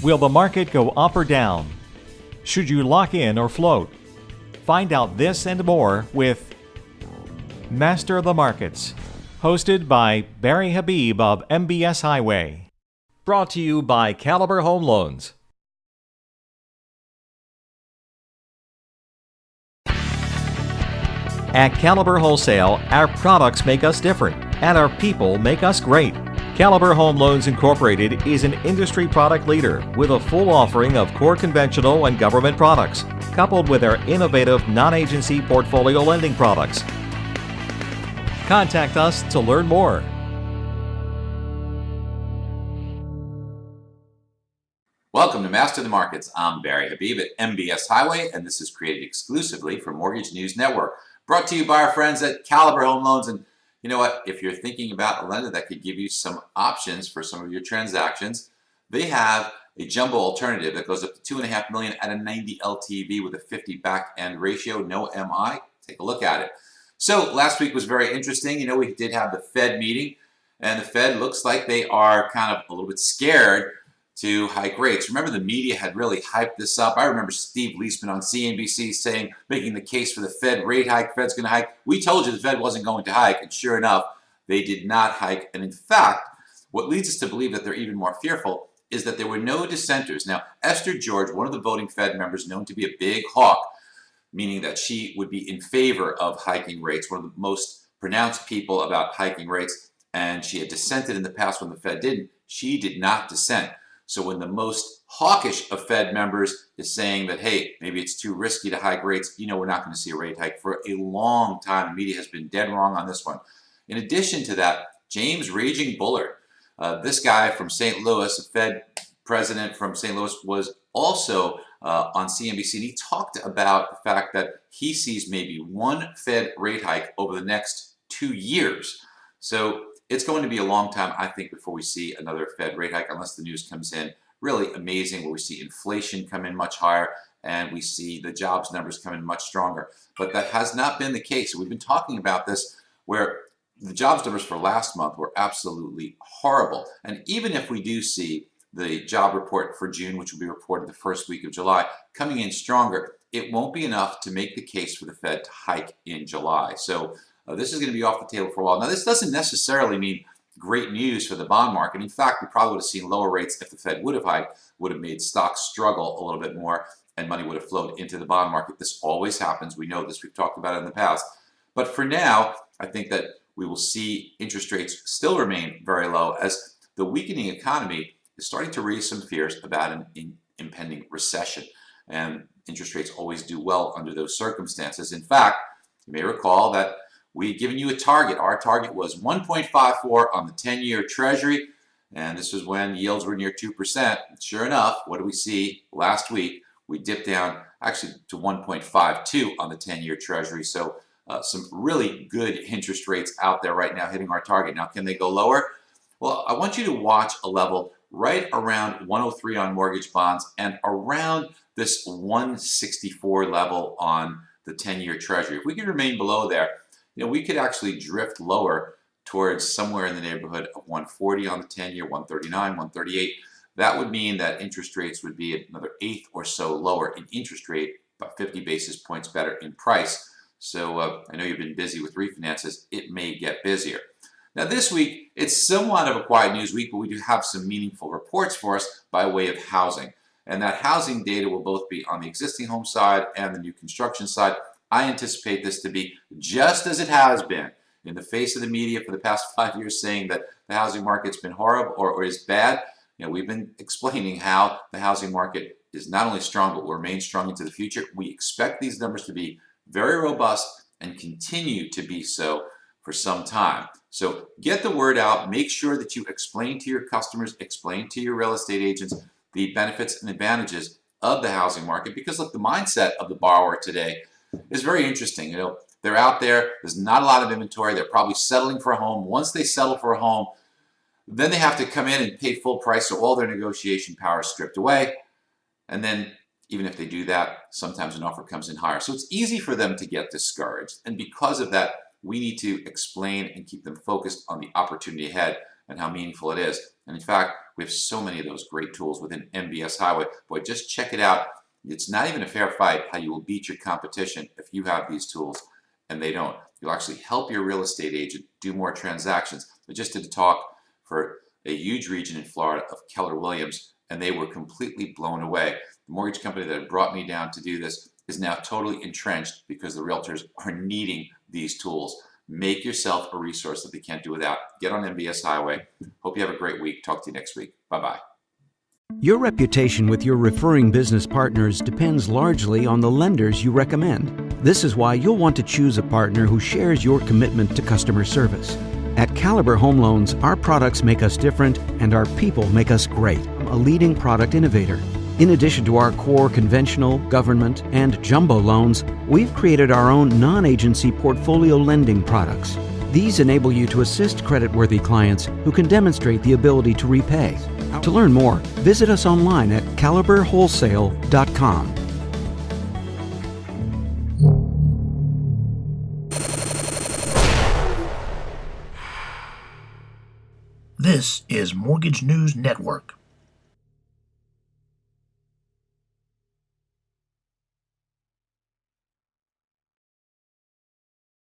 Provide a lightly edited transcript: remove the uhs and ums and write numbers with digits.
Will the market go up or down? Should you lock in or float? Find out this and more with Master of the Markets, hosted by Barry Habib of MBS Highway. Brought to you by Caliber Home Loans. At Caliber Wholesale, our products make us different, and our people make us great. Caliber Home Loans Incorporated is an industry product leader with a full offering of core conventional and government products, coupled with our innovative non-agency portfolio lending products. Contact us to learn more. Welcome to Master of the Markets. I'm Barry Habib at MBS Highway, and this is created exclusively for Mortgage News Network. Brought to you by our friends at Caliber Home Loans. And you know what? If you're thinking about a lender that could give you some options for some of your transactions, they have a jumbo alternative that goes up to $2.5 million at a 90 LTV with a 50 back-end ratio, no MI. Take a look at it. So last week was very interesting. You know, we did have the Fed meeting, and the Fed looks like they are kind of a little bit scared to hike rates. Remember, the media had really hyped this up. I remember Steve Leisman on CNBC saying, making the case for the Fed rate hike. Fed's going to hike. We told you the Fed wasn't going to hike, and sure enough, they did not hike. And in fact, what leads us to believe that they're even more fearful is that there were no dissenters. Now, Esther George, one of the voting Fed members, known to be a big hawk, meaning that she would be in favor of hiking rates, one of the most pronounced people about hiking rates, and she had dissented in the past when the Fed didn't. She did not dissent. So when the most hawkish of Fed members is saying that, hey, maybe it's too risky to hike rates, you know we're not going to see a rate hike for a long time. The media has been dead wrong on this one. In addition to that, James Raging Bullard, this guy from St. Louis, a Fed president from St. Louis, was also on CNBC, and he talked about the fact that he sees maybe one Fed rate hike over the next 2 years. So it's going to be a long time, I think, before we see another Fed rate hike, unless the news comes in really amazing, where we see inflation come in much higher and we see the jobs numbers come in much stronger. But that has not been the case. We've been talking about this, where the jobs numbers for last month were absolutely horrible. And even if we do see the job report for June, which will be reported the first week of July, coming in stronger, it won't be enough to make the case for the Fed to hike in July. So this is going to be off the table for a while. Now, this doesn't necessarily mean great news for the bond market. In fact, we probably would have seen lower rates if the Fed would have hiked, would have made stocks struggle a little bit more, and money would have flowed into the bond market. This always happens. We know this. We've talked about it in the past. But for now, I think that we will see interest rates still remain very low, as the weakening economy is starting to raise some fears about an impending recession. And interest rates always do well under those circumstances. In fact, you may recall that we had given you a target. Our target was 1.54 on the 10-year Treasury, and this was when yields were near 2%. Sure enough, what do we see last week? We dipped down actually to 1.52 on the 10-year Treasury. So some really good interest rates out there right now hitting our target. Now, can they go lower? Well, I want you to watch a level right around 103 on mortgage bonds and around this 164 level on the 10-year Treasury. If we can remain below there, you know, we could actually drift lower towards somewhere in the neighborhood of 140 on the 10-year, 139, 138. That would mean that interest rates would be another eighth or so lower in interest rate, about 50 basis points better in price. So I know you've been busy with refinances. It may get busier. Now this week, it's somewhat of a quiet news week, but we do have some meaningful reports for us by way of housing. And that housing data will both be on the existing home side and the new construction side. I anticipate this to be just as it has been in the face of the media for the past 5 years, saying that the housing market's been horrible or is bad. You know, we've been explaining how the housing market is not only strong, but will remain strong into the future. We expect these numbers to be very robust and continue to be so for some time. So get the word out. Make sure that you explain to your customers, explain to your real estate agents the benefits and advantages of the housing market, because look, the mindset of the borrower today is very interesting. You know, they're out there, there's not a lot of inventory, they're probably settling for a home. Once they settle for a home, then they have to come in and pay full price, so all their negotiation power is stripped away. And then even if they do that, sometimes an offer comes in higher. So it's easy for them to get discouraged. And because of that, we need to explain and keep them focused on the opportunity ahead. and how meaningful it is. And in fact, we have so many of those great tools within MBS Highway. Boy, just check it out. It's not even a fair fight how you will beat your competition if you have these tools and they don't. You'll actually help your real estate agent do more transactions. I just did a talk for a huge region in Florida of Keller Williams, and they were completely blown away. The mortgage company that had brought me down to do this is now totally entrenched because the realtors are needing these tools. Make yourself a resource that they can't do without. Get on MBS Highway. Hope you have a great week. Talk to you next week. Bye-bye. Your reputation with your referring business partners depends largely on the lenders you recommend. This is why you'll want to choose a partner who shares your commitment to customer service. At Caliber Home Loans, our products make us different and our people make us great. A leading product innovator. In addition to our core conventional, government, and jumbo loans, we've created our own non-agency portfolio lending products. These enable you to assist creditworthy clients who can demonstrate the ability to repay. To learn more, visit us online at caliberwholesale.com. This is Mortgage News Network.